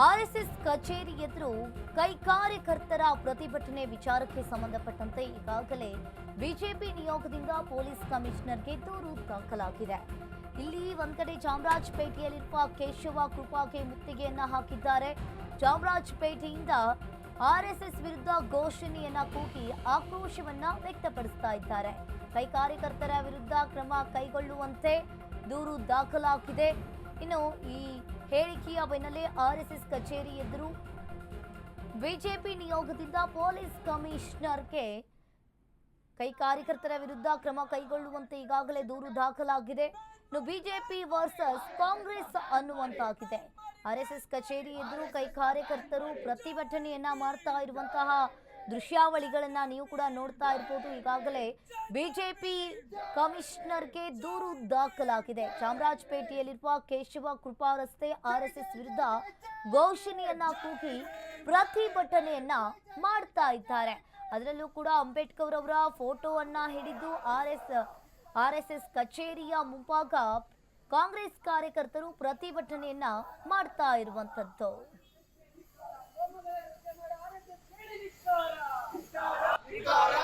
RSS ಕಚೇರಿ ಎದುರು ಕೈಗಾರಿಕರ್ತರ ಪ್ರತಿಭಟನೆ ವಿಚಾರಕ್ಕೆ ಸಂಬಂಧಪಟ್ಟಂತೆ ಈಗಾಗಲೇ ಬಿಜೆಪಿ ನಿಯೋಗದಿಂದ ಪೊಲೀಸ್ ಕಮಿಷನರ್ಗೆ ದೂರು ದಾಖಲಾಗಿದೆ. ಇಲ್ಲಿ ಒಂದ್ ಕಡೆ ಚಾಮರಾಜಪೇಟೆಯಲ್ಲಿರುವ ಕೇಶವ ಕೃಪಾಗೆ ಮುತ್ತಿಗೆಯನ್ನ ಹಾಕಿದ್ದಾರೆ. ಚಾಮರಾಜಪೇಟೆಯಿಂದ ಆರ್ಎಸ್ಎಸ್ ವಿರುದ್ಧ ಘೋಷಣೆಯನ್ನ ಕೂಗಿ ಆಕ್ರೋಶವನ್ನ ವ್ಯಕ್ತಪಡಿಸ್ತಾ ಇದ್ದಾರೆ. ಕೈಗಾರಿಕರ್ತರ ವಿರುದ್ಧ ಕ್ರಮ ಕೈಗೊಳ್ಳುವಂತೆ ದೂರು ದಾಖಲಾಗಿದೆ. ಇನ್ನು ಈ ಹೇಳಿಕೆಯ ಬೆನ್ನಲ್ಲೇ ಆರ್ಎಸ್ಎಸ್ ಕಚೇರಿ ಎದುರು ಬಿಜೆಪಿ ನಿಯೋಗದಿಂದ ಪೊಲೀಸ್ ಕಮಿಷನರ್ಗೆ ಕೈಗಾರಿಕರ್ತರ ವಿರುದ್ಧ ಕ್ರಮ ಕೈಗೊಳ್ಳುವಂತೆ ಈಗಾಗಲೇ ದೂರು ದಾಖಲಾಗಿದೆ. ಇನ್ನು ಬಿಜೆಪಿ ವರ್ಸಸ್ ಕಾಂಗ್ರೆಸ್ ಅನ್ನುವಂತಾಗಿದೆ. ಆರ್ಎಸ್ಎಸ್ ಕಚೇರಿ ಎದುರು ಕೈಗಾರಿಕರ್ತರು ಪ್ರತಿಭಟನೆಯನ್ನ ಮಾಡ್ತಾ ಇರುವಂತಹ ದೃಶ್ಯಾವಳಿಗಳನ್ನ ನೀವು ಕೂಡ ನೋಡ್ತಾ ಇರಬಹುದು. ಈಗಾಗಲೇ ಬಿಜೆಪಿ ಕಮಿಷನರ್ಗೆ ದೂರು ದಾಖಲಾಗಿದೆ. ಚಾಮರಾಜಪೇಟೆಯಲ್ಲಿರುವ ಕೇಶವ ಕೃಪಾ ರಸ್ತೆ ಆರ್ಎಸ್ಎಸ್ ವಿರುದ್ಧ ಘೋಷಣೆಯನ್ನ ಕೂಗಿ ಪ್ರತಿಭಟನೆಯನ್ನ ಮಾಡ್ತಾ ಇದ್ದಾರೆ. ಅದರಲ್ಲೂ ಕೂಡ ಅಂಬೇಡ್ಕರ್ ಅವರ ಫೋಟೋವನ್ನ ಹಿಡಿದು ಆರ್ಎಸ್ಎಸ್ ಕಚೇರಿಯ ಮುಂಭಾಗ ಕಾಂಗ್ರೆಸ್ ಕಾರ್ಯಕರ್ತರು ಪ್ರತಿಭಟನೆಯನ್ನ ಮಾಡ್ತಾ ಇರುವಂತದ್ದು. ಧಿಕ್ಕಾರ